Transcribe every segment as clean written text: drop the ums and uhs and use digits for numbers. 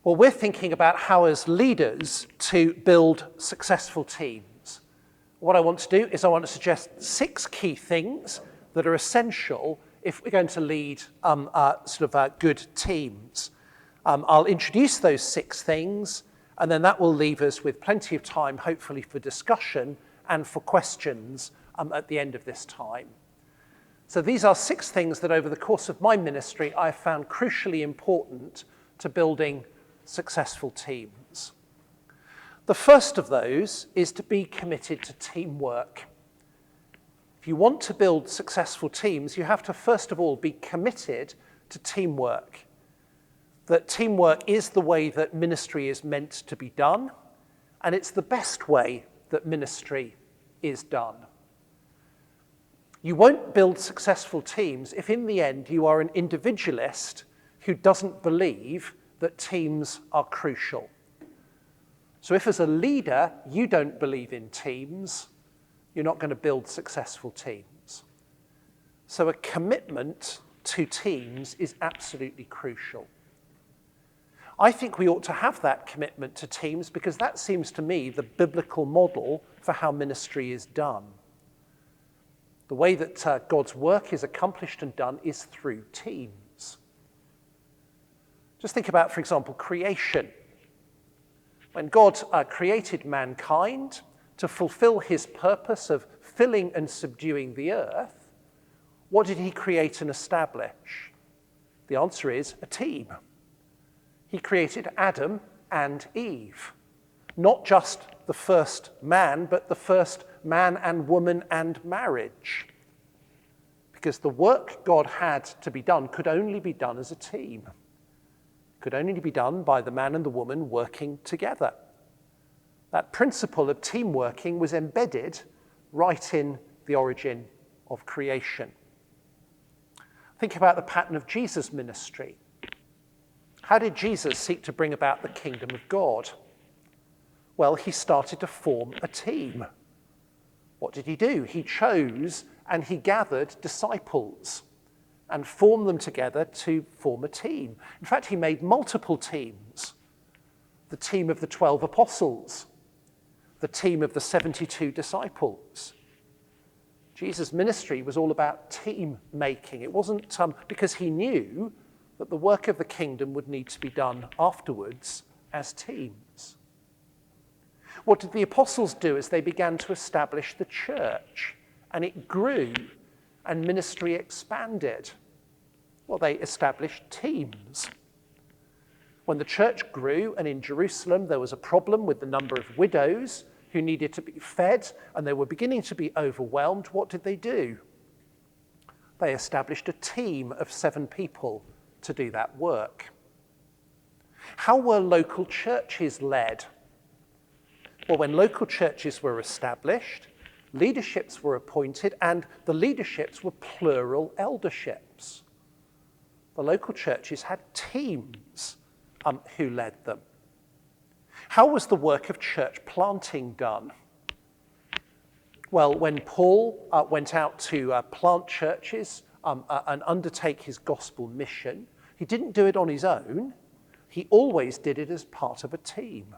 Well, we're thinking about how as leaders to build successful teams. What I want to do is I want to suggest 6 key things that are essential if we're going to lead good teams. I'll introduce those 6 things, and then that will leave us with plenty of time, hopefully, for discussion and for questions at the end of this time. So these are 6 things that over the course of my ministry I've found crucially important to building successful teams. The first of those is to be committed to teamwork. If you want to build successful teams, you have to first of all be committed to teamwork. That teamwork is the way that ministry is meant to be done, and it's the best way that ministry is done. You won't build successful teams if in the end you are an individualist who doesn't believe that teams are crucial. So if as a leader you don't believe in teams, you're not going to build successful teams. So a commitment to teams is absolutely crucial. I think we ought to have that commitment to teams because that seems to me the biblical model for how ministry is done. The way that God's work is accomplished and done is through teams. Just think about, for example, creation. When God created mankind to fulfill his purpose of filling and subduing the earth, what did he create and establish? The answer is a team. He created Adam and Eve, not just the first man, but the first man and woman and marriage. Because the work God had to be done could only be done as a team. Could only be done by the man and the woman working together. That principle of team working was embedded right in the origin of creation. Think about the pattern of Jesus' ministry. How did Jesus seek to bring about the kingdom of God? Well, he started to form a team. What did he do? He chose and he gathered disciples and formed them together to form a team. In fact, he made multiple teams. The team of the 12 apostles, the team of the 72 disciples. Jesus' ministry was all about team making. It wasn't because he knew that the work of the kingdom would need to be done afterwards as teams. What did the apostles do as they began to establish the church? And it grew and ministry expanded. Well, they established teams. When the church grew and in Jerusalem there was a problem with the number of widows who needed to be fed and they were beginning to be overwhelmed, what did they do? They established a team of 7 people to do that work. How were local churches led? Well, when local churches were established, leaderships were appointed, and the leaderships were plural elderships. The local churches had teams who led them. How was the work of church planting done? Well, when Paul went out to plant churches and undertake his gospel mission, he didn't do it on his own. He always did it as part of a team.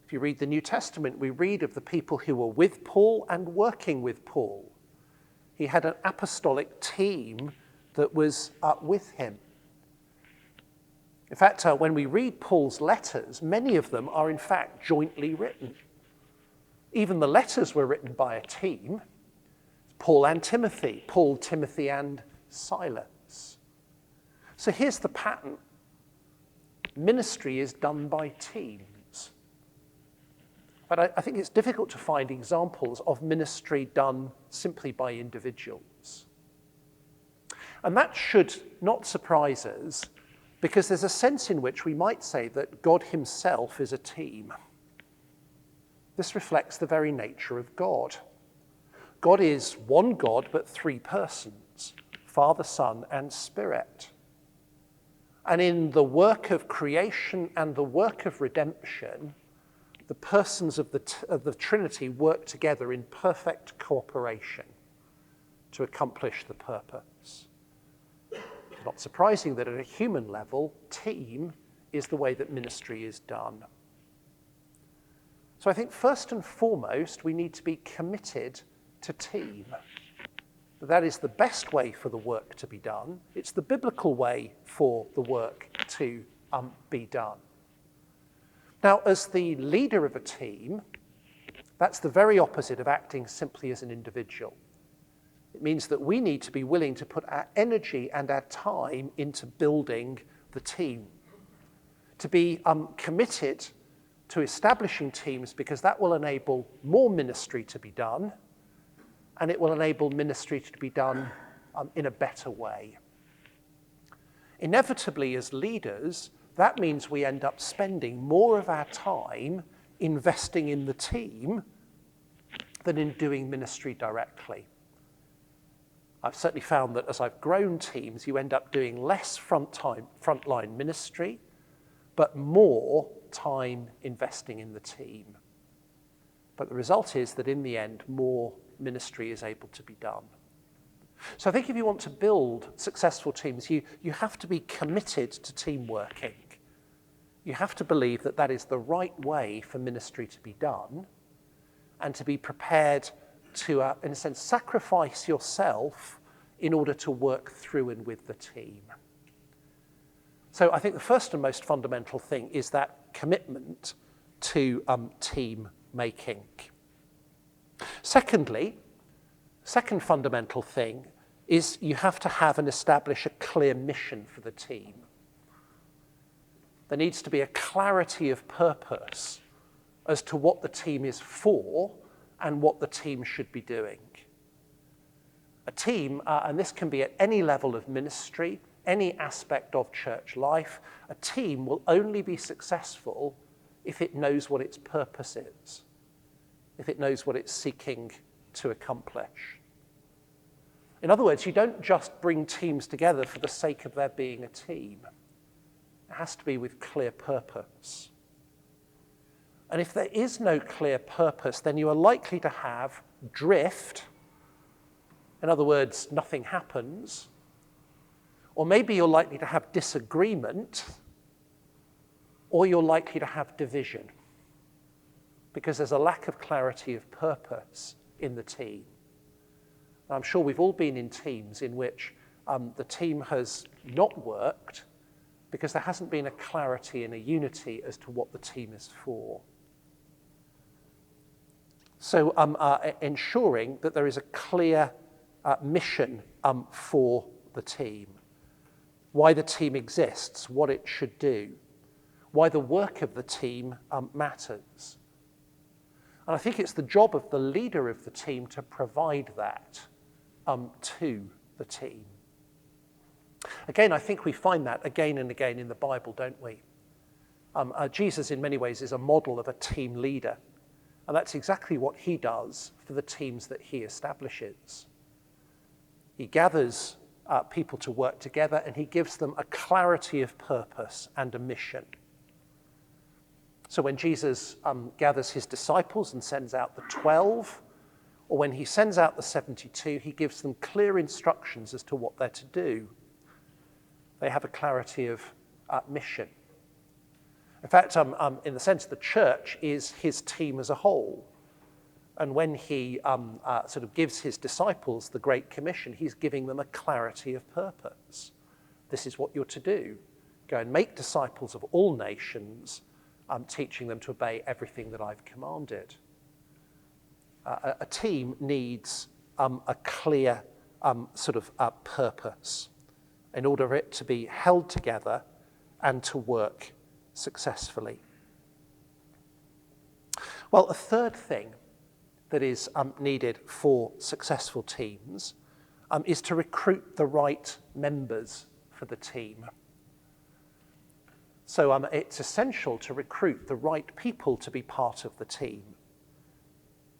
If you read the New Testament, we read of the people who were with Paul and working with Paul. He had an apostolic team that was with him. In fact, when we read Paul's letters, many of them are in fact jointly written. Even the letters were written by a team. Paul and Timothy, Paul, Timothy, and Silas. So here's the pattern. Ministry is done by teams. But I think it's difficult to find examples of ministry done simply by individuals. And that should not surprise us, because there's a sense in which we might say that God himself is a team. This reflects the very nature of God. God is one God, but 3 persons, Father, Son, and Spirit. And in the work of creation and the work of redemption, the persons of the Trinity work together in perfect cooperation to accomplish the purpose. It's not surprising that at a human level, team is the way that ministry is done. So I think first and foremost, we need to be committed to team. That is the best way for the work to be done. It's the biblical way for the work to be done. Now, as the leader of a team, that's the very opposite of acting simply as an individual. It means that we need to be willing to put our energy and our time into building the team, to be committed to establishing teams, because that will enable more ministry to be done, and it will enable ministry to be done in a better way. Inevitably, as leaders, that means we end up spending more of our time investing in the team than in doing ministry directly. I've certainly found that as I've grown teams, you end up doing less frontline ministry, but more time investing in the team. But the result is that in the end, more ministry is able to be done. So I think if you want to build successful teams, you have to be committed to team working. You have to believe that that is the right way for ministry to be done, and to be prepared to, in a sense, sacrifice yourself in order to work through and with the team. So I think the first and most fundamental thing is that commitment to team making. Secondly, second fundamental thing is you have to have and establish a clear mission for the team. There needs to be a clarity of purpose as to what the team is for and what the team should be doing. A team, and this can be at any level of ministry, any aspect of church life, a team will only be successful if it knows what its purpose is, if it knows what it's seeking to accomplish. In other words, you don't just bring teams together for the sake of there being a team. It has to be with clear purpose. And if there is no clear purpose, then you are likely to have drift. In other words, nothing happens. Or maybe you're likely to have disagreement, or you're likely to have division, because there's a lack of clarity of purpose in the team. And I'm sure we've all been in teams in which the team has not worked because there hasn't been a clarity and a unity as to what the team is for. So ensuring that there is a clear mission for the team, why the team exists, what it should do, why the work of the team matters. And I think it's the job of the leader of the team to provide that to the team. Again, I think we find that again and again in the Bible, don't we? Jesus, in many ways, is a model of a team leader. And that's exactly what he does for the teams that he establishes. He gathers people to work together, and he gives them a clarity of purpose and a mission. So when Jesus gathers his disciples and sends out the 12, or when he sends out the 72, he gives them clear instructions as to what they're to do. They have a clarity of mission. In fact, in the sense, the church is his team as a whole. And when he sort of gives his disciples the Great Commission, he's giving them a clarity of purpose. This is what you're to do. Go and make disciples of all nations, teaching them to obey everything that I've commanded. A team needs a clear sort of purpose in order for it to be held together and to work successfully. Well, a third thing that is needed for successful teams is to recruit the right members for the team. So it's essential to recruit the right people to be part of the team.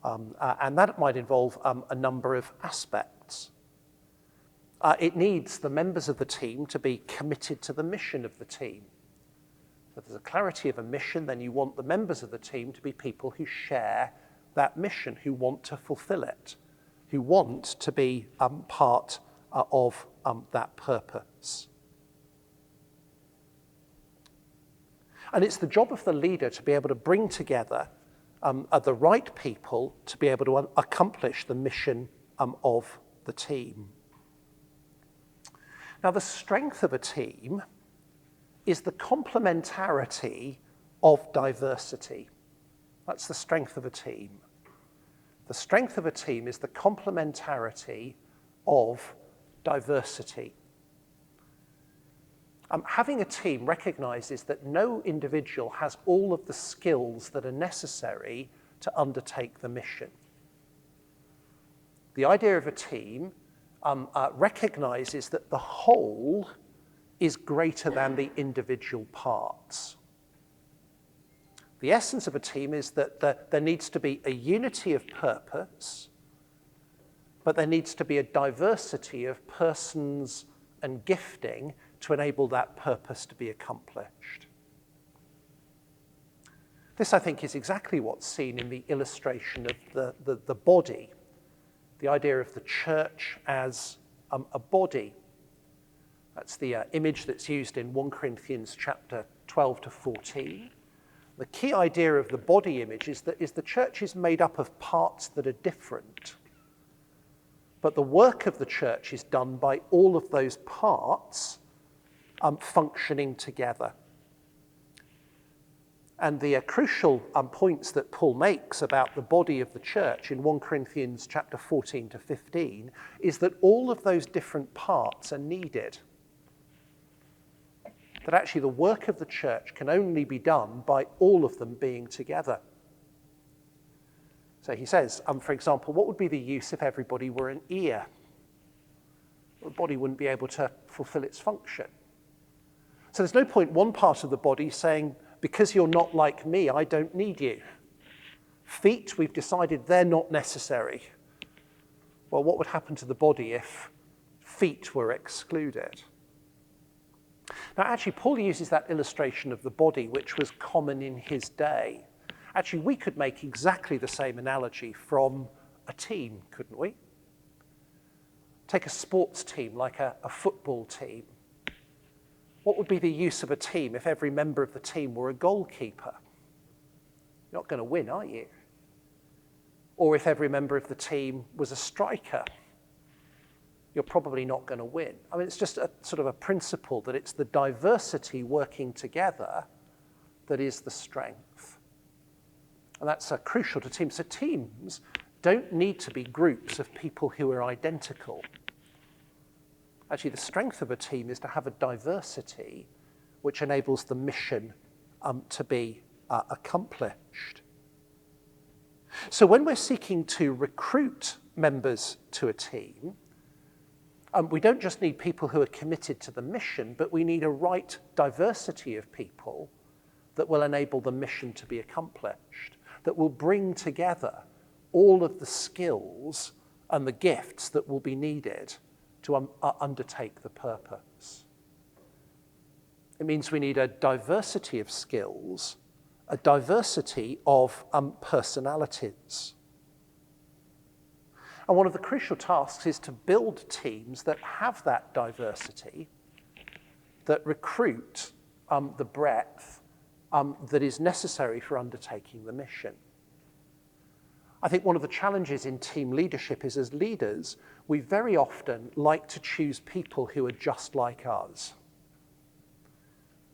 And that might involve a number of aspects. It needs the members of the team to be committed to the mission of the team. So if there's a clarity of a mission, then you want the members of the team to be people who share that mission, who want to fulfill it, who want to be part of that purpose. And it's the job of the leader to be able to bring together the right people to be able to accomplish the mission of the team. Now, the strength of a team is the complementarity of diversity. That's the strength of a team. The strength of a team is the complementarity of diversity. Having a team recognizes that no individual has all of the skills that are necessary to undertake the mission. The idea of a team recognizes that the whole is greater than the individual parts. The essence of a team is that there needs to be a unity of purpose, but there needs to be a diversity of persons and gifting to enable that purpose to be accomplished. This, I think, is exactly what's seen in the illustration of the body, the idea of the church as a body. That's the image that's used in 1 Corinthians chapter 12 to 14. The key idea of the body image is that the church is made up of parts that are different. But the work of the church is done by all of those parts functioning together. And the crucial points that Paul makes about the body of the church in 1 Corinthians chapter 14 to 15 is that all of those different parts are needed. That actually the work of the church can only be done by all of them being together. So he says, for example, what would be the use if everybody were an ear? The body wouldn't be able to fulfill its function. So there's no point one part of the body saying, because you're not like me, I don't need you. Feet, we've decided they're not necessary. Well, what would happen to the body if feet were excluded? Now, actually, Paul uses that illustration of the body, which was common in his day. Actually, we could make exactly the same analogy from a team, couldn't we? Take a sports team, like a football team. What would be the use of a team if every member of the team were a goalkeeper? You're not going to win, are you? Or if every member of the team was a striker? You're probably not going to win. I mean, it's just a sort of a principle that it's the diversity working together that is the strength. And that's crucial to teams. So teams don't need to be groups of people who are identical. Actually, the strength of a team is to have a diversity which enables the mission to be accomplished. So when we're seeking to recruit members to a team, we don't just need people who are committed to the mission, but we need a right diversity of people that will enable the mission to be accomplished, that will bring together all of the skills and the gifts that will be needed to undertake the purpose. It means we need a diversity of skills, a diversity of personalities. And one of the crucial tasks is to build teams that have that diversity, that recruit the breadth that is necessary for undertaking the mission. I think one of the challenges in team leadership is, as leaders, we very often like to choose people who are just like us,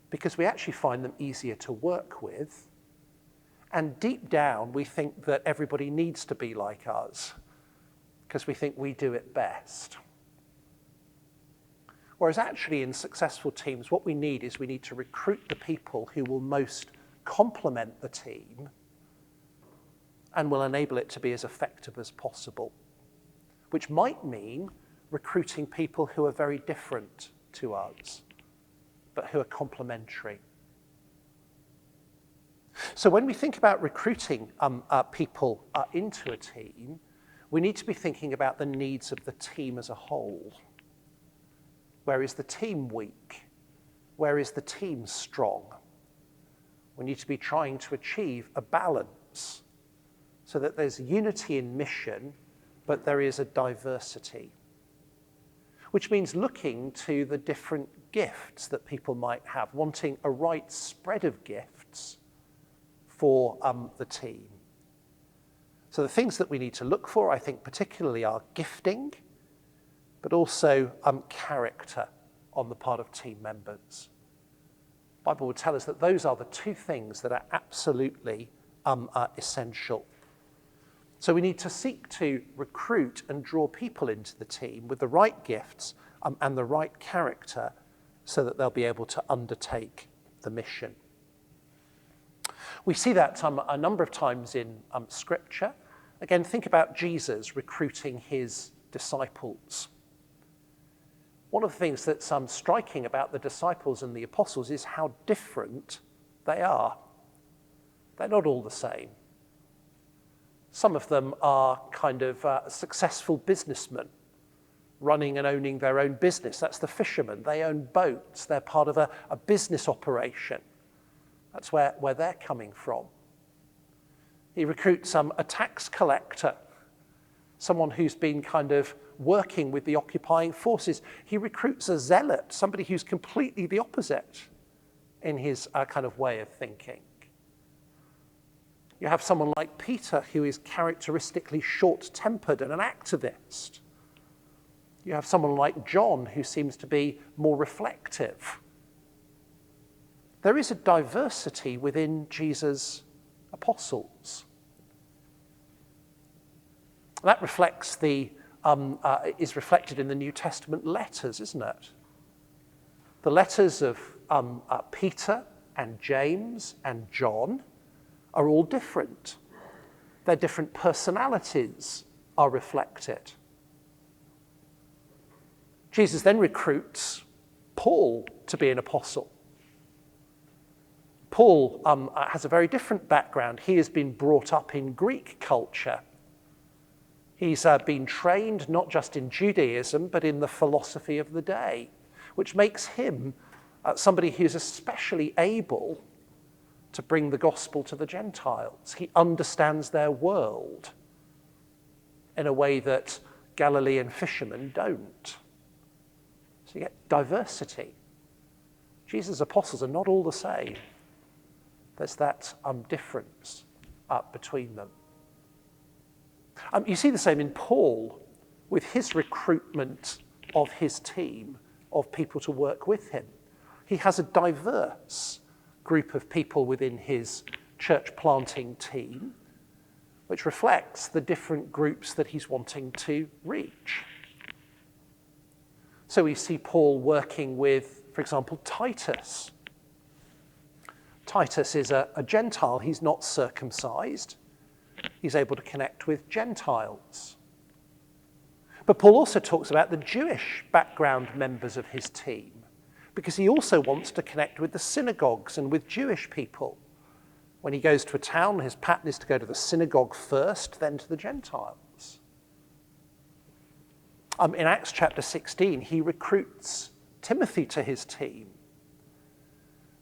because we actually find them easier to work with. And deep down, we think that everybody needs to be like us, because we think we do it best. Whereas actually in successful teams, what we need to recruit the people who will most complement the team and will enable it to be as effective as possible, which might mean recruiting people who are very different to us, but who are complementary. So when we think about recruiting people into a team, we need to be thinking about the needs of the team as a whole. Where is the team weak? Where is the team strong? We need to be trying to achieve a balance so that there's unity in mission, but there is a diversity. which means looking to the different gifts that people might have, wanting a right spread of gifts for the team. So the things that we need to look for, I think, particularly are gifting, but also character on the part of team members. The Bible would tell us that those are the two things that are absolutely essential. So we need to seek to recruit and draw people into the team with the right gifts and the right character so that they'll be able to undertake the mission. We see that a number of times in Scripture. Again, think about Jesus recruiting his disciples. One of the things that's striking about the disciples and the apostles is how different they are. They're not all the same. Some of them are kind of successful businessmen, running and owning their own business. That's the fishermen. They own boats. They're part of a business operation. That's where they're coming from. He recruits a tax collector, someone who's been kind of working with the occupying forces. He recruits a zealot, somebody who's completely the opposite in his kind of way of thinking. You have someone like Peter, who is characteristically short-tempered and an activist. You have someone like John, who seems to be more reflective. There is a diversity within Jesus' apostles. That reflects is reflected in the New Testament letters, isn't it? The letters of Peter and James and John are all different. Their different personalities are reflected. Jesus then recruits Paul to be an apostle. Paul has a very different background. He has been brought up in Greek culture. He's been trained not just in Judaism, but in the philosophy of the day, which makes him somebody who's especially able to bring the gospel to the Gentiles. He understands their world in a way that Galilean fishermen don't. So you get diversity. Jesus' apostles are not all the same. There's that difference between them. You see the same in Paul with his recruitment of his team, of people to work with him. He has a diverse group of people within his church planting team, which reflects the different groups that he's wanting to reach. So we see Paul working with, for example, Titus. Titus is a Gentile. He's not circumcised. He's able to connect with Gentiles. But Paul also talks about the Jewish background members of his team, because he also wants to connect with the synagogues and with Jewish people. When he goes to a town, his pattern is to go to the synagogue first, then to the Gentiles. In Acts chapter 16, he recruits Timothy to his team.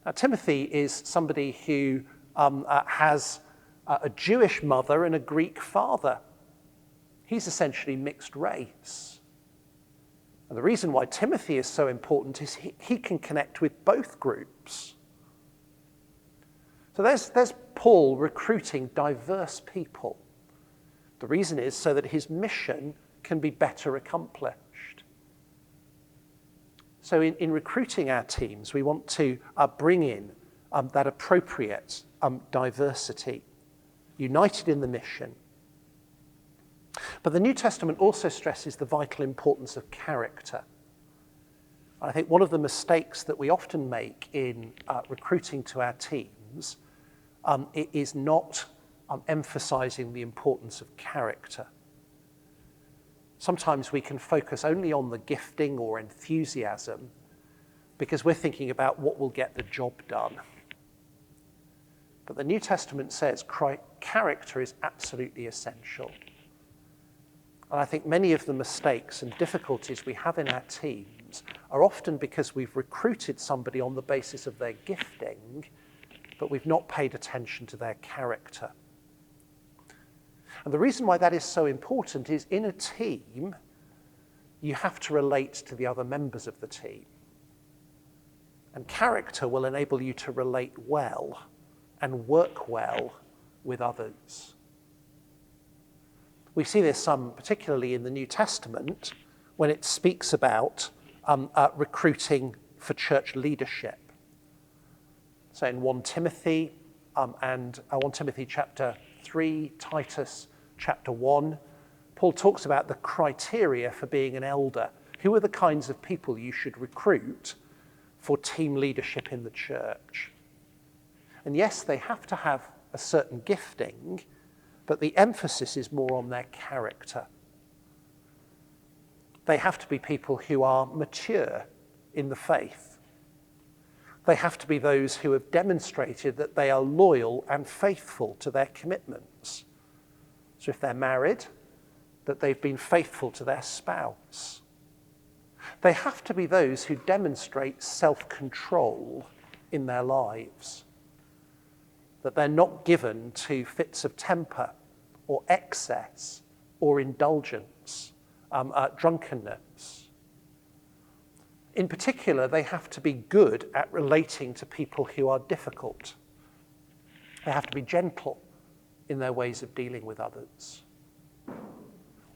Now, Timothy is somebody who has a Jewish mother and a Greek father. He's essentially mixed race. And the reason why Timothy is so important is he can connect with both groups. So there's Paul recruiting diverse people. The reason is so that his mission can be better accomplished. So in recruiting our teams, we want to bring in that appropriate diversity, united in the mission. But the New Testament also stresses the vital importance of character. I think one of the mistakes that we often make in recruiting to our teams is not emphasizing the importance of character. Sometimes we can focus only on the gifting or enthusiasm because we're thinking about what will get the job done. But the New Testament says character is absolutely essential. And I think many of the mistakes and difficulties we have in our teams are often because we've recruited somebody on the basis of their gifting, but we've not paid attention to their character. And the reason why that is so important is in a team, you have to relate to the other members of the team. And character will enable you to relate well and work well with others. We see this particularly in the New Testament when it speaks about recruiting for church leadership. So in 1 Timothy and 1 Timothy chapter 3, Titus chapter 1, Paul talks about the criteria for being an elder. Who are the kinds of people you should recruit for team leadership in the church? And yes, they have to have a certain gifting, but the emphasis is more on their character. They have to be people who are mature in the faith. They have to be those who have demonstrated that they are loyal and faithful to their commitments. So if they're married, that they've been faithful to their spouse. They have to be those who demonstrate self-control in their lives, that they're not given to fits of temper or excess or indulgence, drunkenness. In particular, they have to be good at relating to people who are difficult. They have to be gentle in their ways of dealing with others.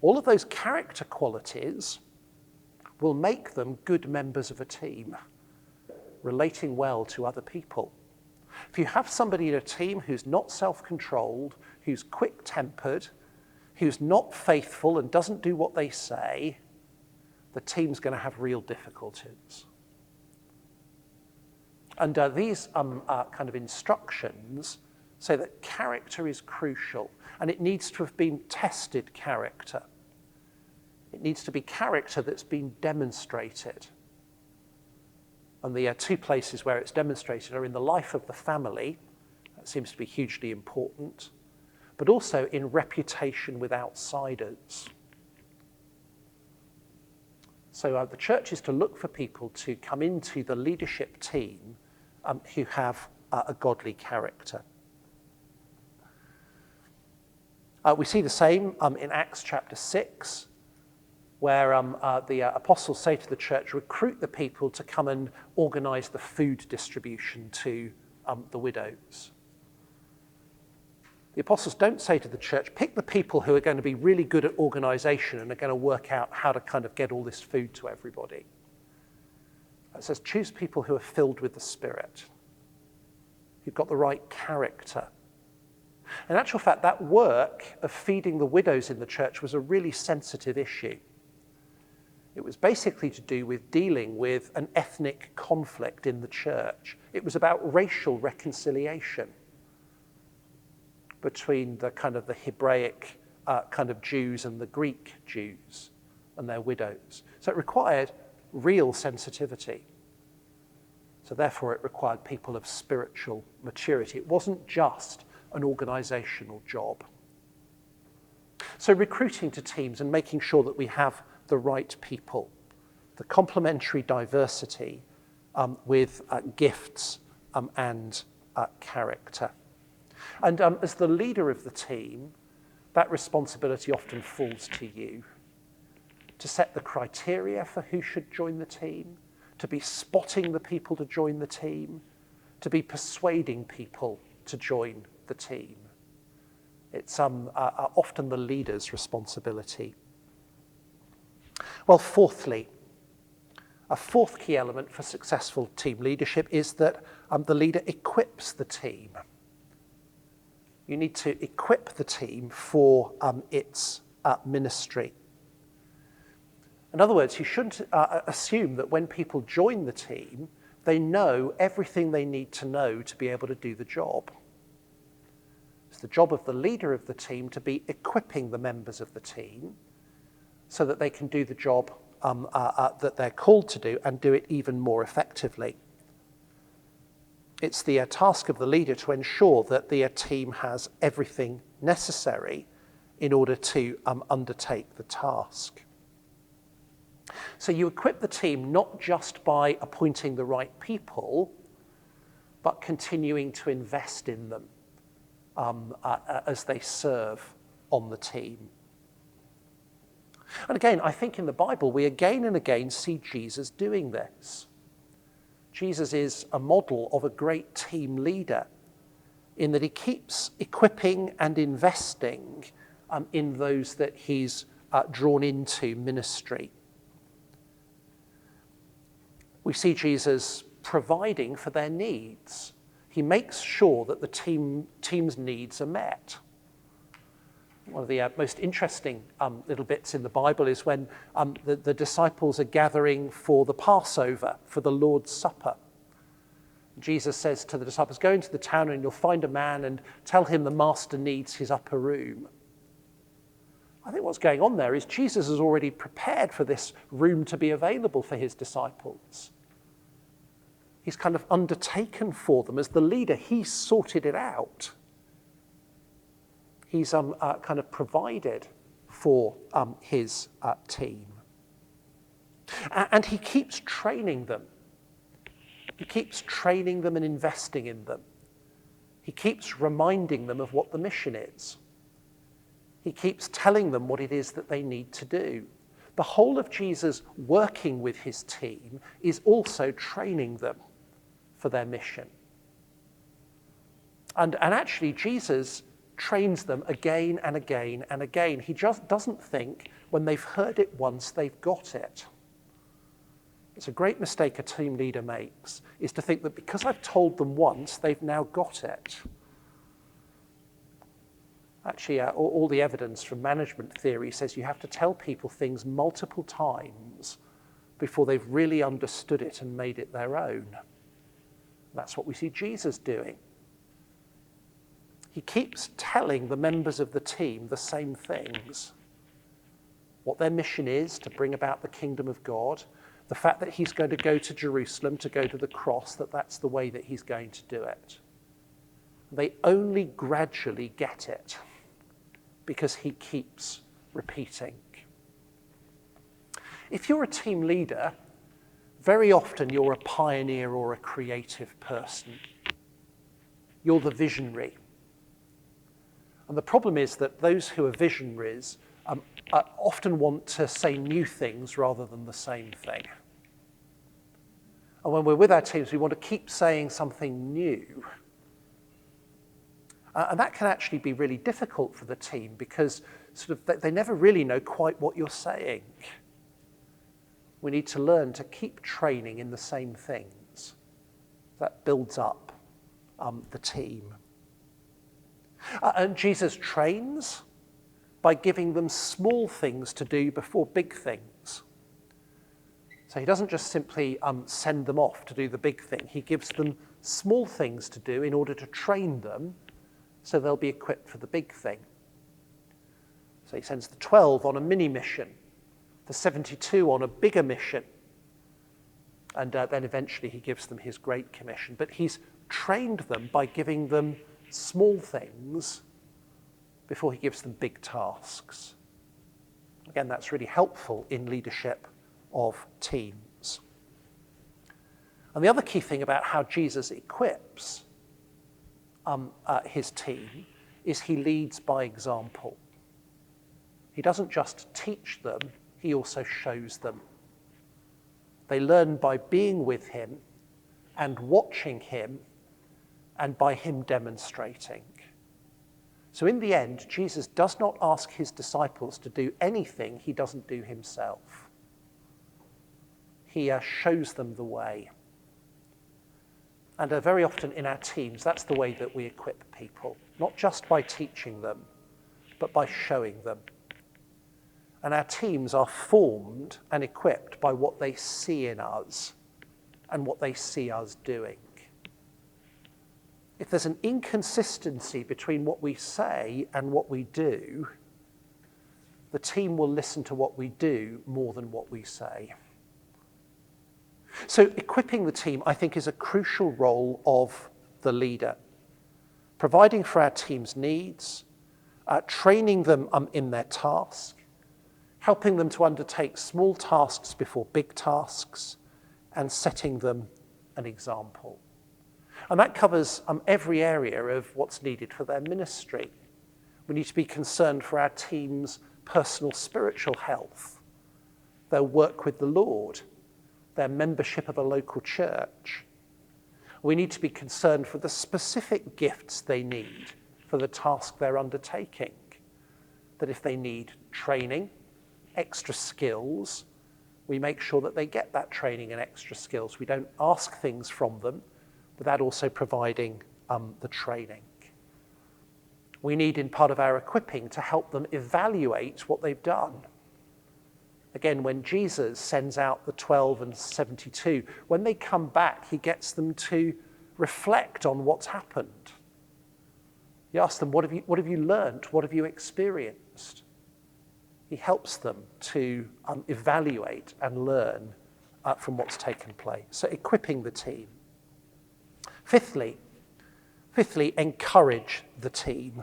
All of those character qualities will make them good members of a team, relating well to other people. If you have somebody in a team who's not self-controlled, who's quick-tempered, who's not faithful and doesn't do what they say, the team's going to have real difficulties. And these kind of instructions say that character is crucial, and it needs to have been tested character. It needs to be character that's been demonstrated. And the two places where it's demonstrated are in the life of the family. That seems to be hugely important, but also in reputation with outsiders. So the church is to look for people to come into the leadership team who have a godly character. We see the same in Acts chapter 6, where the apostles say to the church, recruit the people to come and organize the food distribution to the widows. The apostles don't say to the church, pick the people who are going to be really good at organization and are going to work out how to kind of get all this food to everybody. It says, choose people who are filled with the Spirit, who've got the right character. In actual fact, that work of feeding the widows in the church was a really sensitive issue. It was basically to do with dealing with an ethnic conflict in the church. It was about racial reconciliation between the kind of the Hebraic kind of Jews and the Greek Jews and their widows. So it required real sensitivity. So therefore it required people of spiritual maturity. It wasn't just an organizational job. So recruiting to teams and making sure that we have the right people, the complementary diversity with gifts and character. And as the leader of the team, that responsibility often falls to you, to set the criteria for who should join the team, to be spotting the people to join the team, to be persuading people to join the team. It's often the leader's responsibility. Well, fourthly, a fourth key element for successful team leadership is that the leader equips the team. You need to equip the team for its ministry. In other words, you shouldn't assume that when people join the team, they know everything they need to know to be able to do the job. It's the job of the leader of the team to be equipping the members of the team so that they can do the job that they're called to do and do it even more effectively. It's the task of the leader to ensure that the team has everything necessary in order to undertake the task. So you equip the team not just by appointing the right people, but continuing to invest in them as they serve on the team. And again, I think in the Bible, we again and again see Jesus doing this. Jesus is a model of a great team leader in that he keeps equipping and investing in those that he's drawn into ministry. We see Jesus providing for their needs. He makes sure that the team's needs are met. One of the most interesting little bits in the Bible is when the disciples are gathering for the Passover, for the Lord's Supper. Jesus says to the disciples, go into the town and you'll find a man and tell him the master needs his upper room. I think what's going on there is Jesus has already prepared for this room to be available for his disciples. He's kind of undertaken for them as the leader. He's sorted it out. He's kind of provided for his team. And he keeps training them. He keeps training them and investing in them. He keeps reminding them of what the mission is. He keeps telling them what it is that they need to do. The whole of Jesus working with his team is also training them for their mission. And actually, Jesus trains them again and again and again. He just doesn't think when they've heard it once, they've got it. It's a great mistake a team leader makes, is to think that because I've told them once, they've now got it. Actually, all the evidence from management theory says you have to tell people things multiple times before they've really understood it and made it their own. That's what we see Jesus doing. He keeps telling the members of the team the same things. What their mission is to bring about the kingdom of God, the fact that he's going to go to Jerusalem, to go to the cross, that's the way that he's going to do it. They only gradually get it because he keeps repeating. If you're a team leader, very often you're a pioneer or a creative person. You're the visionary. And the problem is that those who are visionaries often want to say new things rather than the same thing. And when we're with our teams, we want to keep saying something new. And that can actually be really difficult for the team because they never really know quite what you're saying. We need to learn to keep training in the same things. That builds up the team. And Jesus trains by giving them small things to do before big things. So he doesn't just simply send them off to do the big thing. He gives them small things to do in order to train them so they'll be equipped for the big thing. So he sends the 12 on a mini mission, the 72 on a bigger mission, and then eventually he gives them his Great Commission. But he's trained them by giving them small things before he gives them big tasks. Again, that's really helpful in leadership of teams. And the other key thing about how Jesus equips his team is he leads by example. He doesn't just teach them, he also shows them. They learn by being with him and watching him and by him demonstrating. So in the end, Jesus does not ask his disciples to do anything he doesn't do himself. He shows them the way. And very often in our teams, that's the way that we equip people, not just by teaching them, but by showing them. And our teams are formed and equipped by what they see in us and what they see us doing. If there's an inconsistency between what we say and what we do, the team will listen to what we do more than what we say. So equipping the team, I think, is a crucial role of the leader. Providing for our team's needs, training them in their task, helping them to undertake small tasks before big tasks, and setting them an example. And that covers every area of what's needed for their ministry. We need to be concerned for our team's personal spiritual health, their work with the Lord, their membership of a local church. We need to be concerned for the specific gifts they need for the task they're undertaking. That if they need training, extra skills, we make sure that they get that training and extra skills. We don't ask things from them without also providing the training. We need, in part of our equipping, to help them evaluate what they've done. Again, when Jesus sends out the 12 and 72, when they come back, he gets them to reflect on what's happened. He asks them, what have you learned? What have you experienced? He helps them to evaluate and learn from what's taken place. So equipping the team. Fifthly, encourage the team.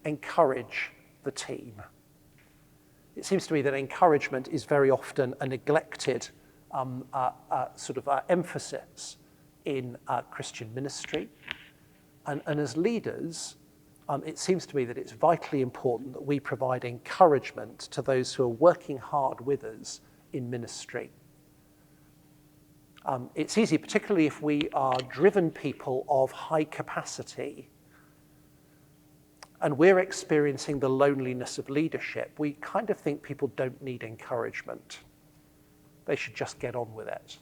Encourage the team. It seems to me that encouragement is very often a neglected emphasis in Christian ministry. And as leaders, it seems to me that it's vitally important that we provide encouragement to those who are working hard with us in ministry. It's easy, particularly if we are driven people of high capacity and we're experiencing the loneliness of leadership, we kind of think people don't need encouragement. They should just get on with it.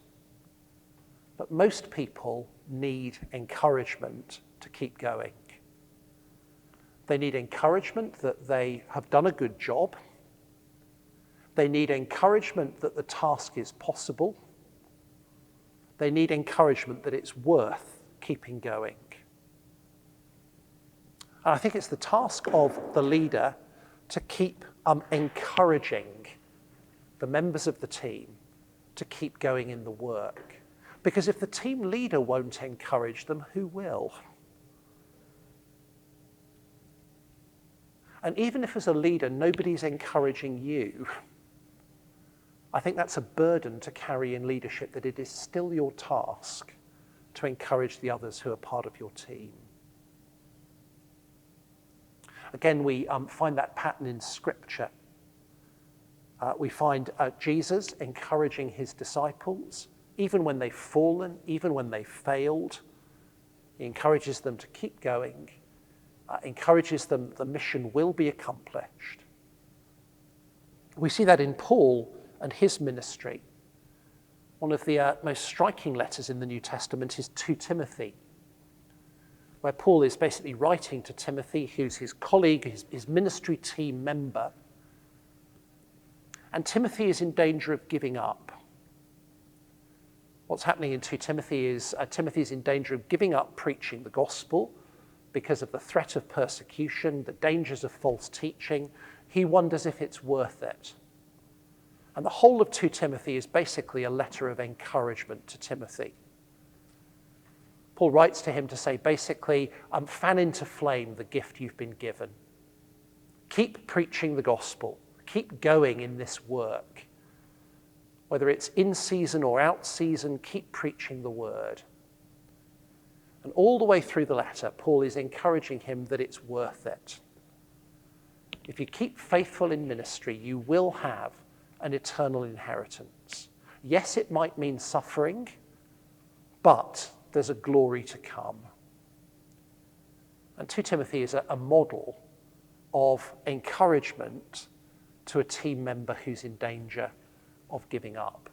But most people need encouragement to keep going. They need encouragement that they have done a good job. They need encouragement that the task is possible. They need encouragement that it's worth keeping going. And I think it's the task of the leader to keep encouraging the members of the team to keep going in the work. Because if the team leader won't encourage them, who will? And even if as a leader nobody's encouraging you, I think that's a burden to carry in leadership, that it is still your task to encourage the others who are part of your team. Again, we find that pattern in Scripture. We find Jesus encouraging his disciples, even when they've fallen, even when they've failed. He encourages them to keep going, encourages them the mission will be accomplished. We see that in Paul and his ministry. One of the most striking letters in the New Testament is to Timothy, where Paul is basically writing to Timothy, who's his colleague, his ministry team member. And Timothy is in danger of giving up. What's happening in 2 Timothy is Timothy's in danger of giving up preaching the gospel because of the threat of persecution, the dangers of false teaching. He wonders if it's worth it. And the whole of 2 Timothy is basically a letter of encouragement to Timothy. Paul writes to him to say, basically, fan into flame the gift you've been given. Keep preaching the gospel. Keep going in this work. Whether it's in season or out season, keep preaching the word. And all the way through the letter, Paul is encouraging him that it's worth it. If you keep faithful in ministry, you will have an eternal inheritance. Yes, it might mean suffering, but there's a glory to come. And 2 Timothy is a model of encouragement to a team member who's in danger of giving up.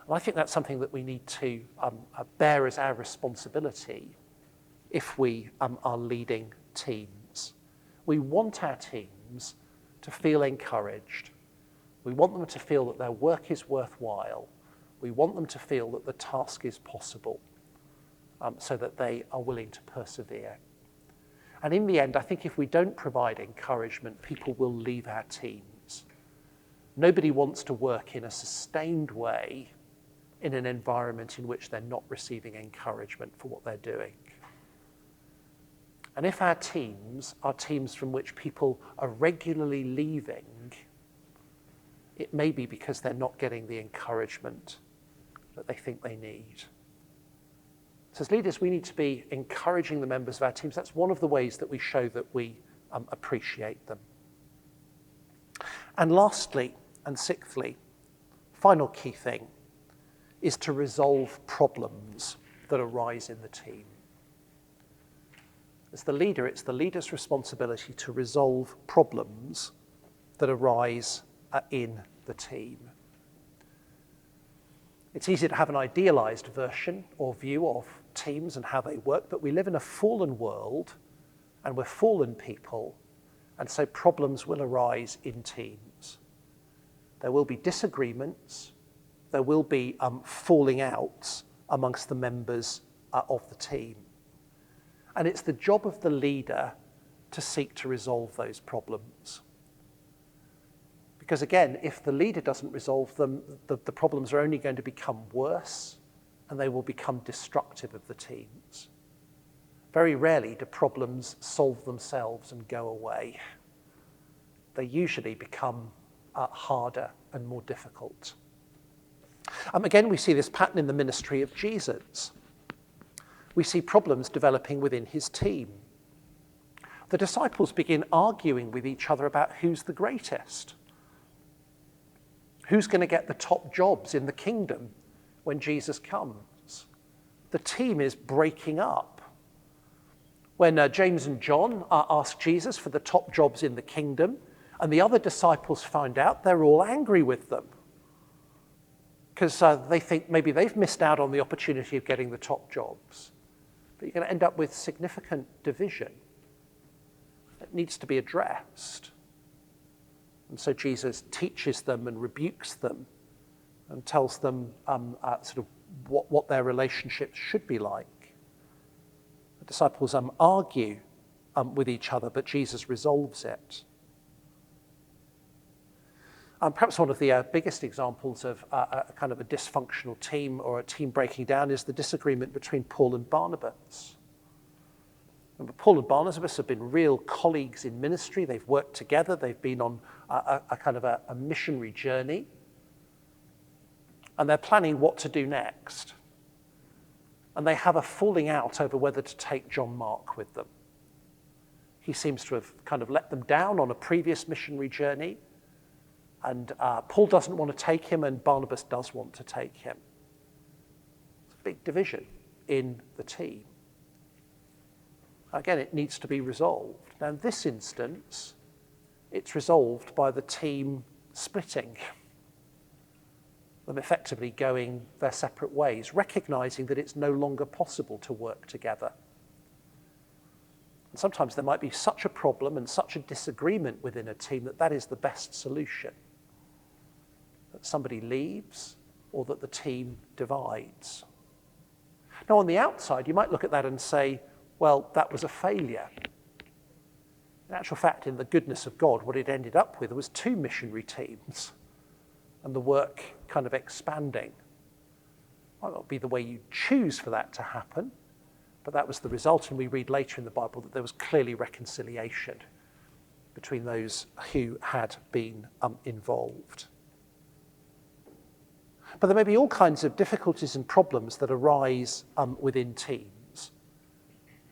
And I think that's something that we need to bear as our responsibility if we are leading teams. We want our teams to feel encouraged. We want them to feel that their work is worthwhile. We want them to feel that the task is possible, so that they are willing to persevere. And in the end, I think if we don't provide encouragement, people will leave our teams. Nobody wants to work in a sustained way in an environment in which they're not receiving encouragement for what they're doing. And if our teams are teams from which people are regularly leaving, it may be because they're not getting the encouragement that they think they need. So as leaders, we need to be encouraging the members of our teams. That's one of the ways that we show that we appreciate them. And lastly, and sixthly, final key thing is to resolve problems that arise in the team. As the leader, it's the leader's responsibility to resolve problems that arise in the team. It's easy to have an idealized version or view of teams and how they work, but we live in a fallen world and we're fallen people, and so problems will arise in teams. There will be disagreements, there will be falling outs amongst the members of the team. And it's the job of the leader to seek to resolve those problems. Because again, if the leader doesn't resolve them, the problems are only going to become worse and they will become destructive of the teams. Very rarely do problems solve themselves and go away. They usually become harder and more difficult. Again, we see this pattern in the ministry of Jesus. We see problems developing within his team. The disciples begin arguing with each other about who's the greatest. Who's going to get the top jobs in the kingdom when Jesus comes? The team is breaking up. When James and John asked Jesus for the top jobs in the kingdom, and the other disciples find out, they're all angry with them because they think maybe they've missed out on the opportunity of getting the top jobs. But you're going to end up with significant division that needs to be addressed. And so Jesus teaches them and rebukes them and tells them sort of what their relationships should be like. The disciples argue with each other, but Jesus resolves it. Perhaps one of the biggest examples of a kind of a dysfunctional team or a team breaking down is the disagreement between Paul and Barnabas. Remember, Paul and Barnabas have been real colleagues in ministry. They've worked together. They've been on a kind of a missionary journey. And they're planning what to do next. And they have a falling out over whether to take John Mark with them. He seems to have kind of let them down on a previous missionary journey. And Paul doesn't want to take him, and Barnabas does want to take him. It's a big division in the team. Again, it needs to be resolved. Now, in this instance, it's resolved by the team splitting, them effectively going their separate ways, recognizing that it's no longer possible to work together. And sometimes there might be such a problem and such a disagreement within a team that is the best solution. That somebody leaves or that the team divides. Now, on the outside, you might look at that and say, well, that was a failure. In actual fact, in the goodness of God, what it ended up with was 2 missionary teams and the work kind of expanding. Might not be the way you choose for that to happen, but that was the result, and we read later in the Bible that there was clearly reconciliation between those who had been involved. But there may be all kinds of difficulties and problems that arise within teams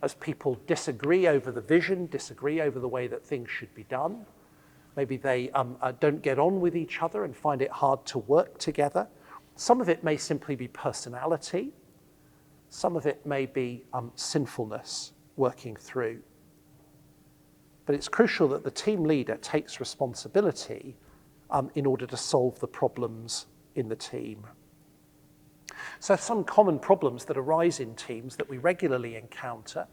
as people disagree over the vision, disagree over the way that things should be done. Maybe they don't get on with each other and find it hard to work together. Some of it may simply be personality. Some of it may be sinfulness working through. But it's crucial that the team leader takes responsibility in order to solve the problems in the team. So some common problems that arise in teams that we regularly encounter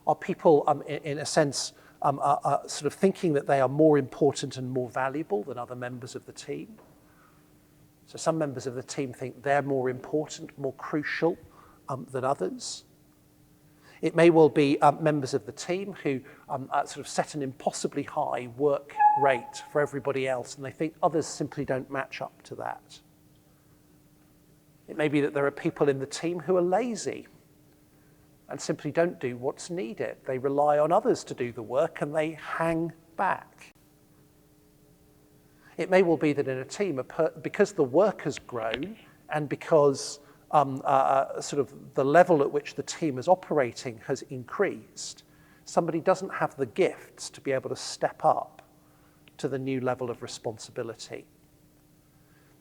are people, in a sense, sort of thinking that they are more important and more valuable than other members of the team. So some members of the team think they're more important, more crucial than others. It may well be members of the team who sort of set an impossibly high work rate for everybody else, and they think others simply don't match up to that. It may be that there are people in the team who are lazy and simply don't do what's needed. They rely on others to do the work and they hang back. It may well be that in a team, because the work has grown and because sort of the level at which the team is operating has increased, somebody doesn't have the gifts to be able to step up to the new level of responsibility.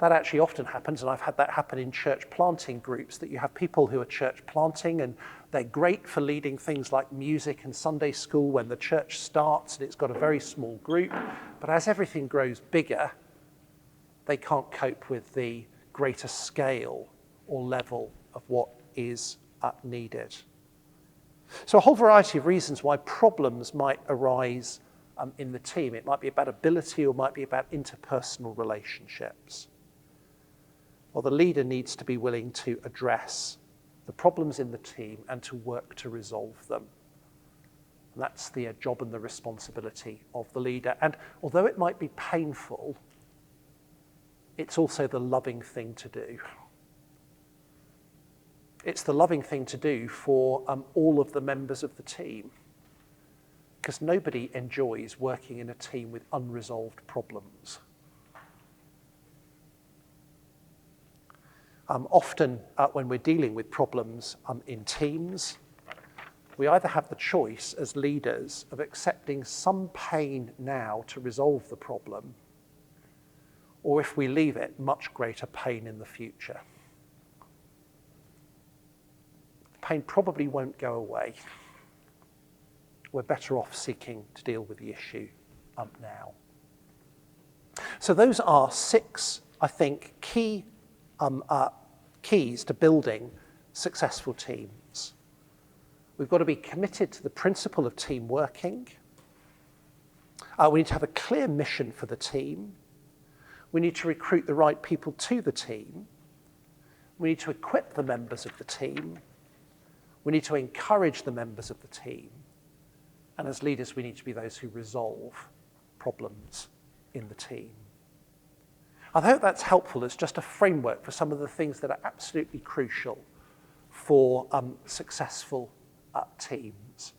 That actually often happens, and I've had that happen in church planting groups, that you have people who are church planting and they're great for leading things like music and Sunday school when the church starts and it's got a very small group. But as everything grows bigger, they can't cope with the greater scale or level of what is needed. So a whole variety of reasons why problems might arise in the team. It might be about ability or might be about interpersonal relationships. Well, the leader needs to be willing to address the problems in the team and to work to resolve them. And that's the job and the responsibility of the leader. And although it might be painful, it's also the loving thing to do. It's the loving thing to do for all of the members of the team, because nobody enjoys working in a team with unresolved problems. Often when we're dealing with problems in teams, we either have the choice as leaders of accepting some pain now to resolve the problem, or if we leave it, much greater pain in the future. The pain probably won't go away. We're better off seeking to deal with the issue now. So those are 6, I think, keys to building successful teams. We've got to be committed to the principle of team working. We need to have a clear mission for the team. We need to recruit the right people to the team. We need to equip the members of the team. We need to encourage the members of the team. And as leaders, we need to be those who resolve problems in the team. I hope that's helpful as just a framework for some of the things that are absolutely crucial for successful teams.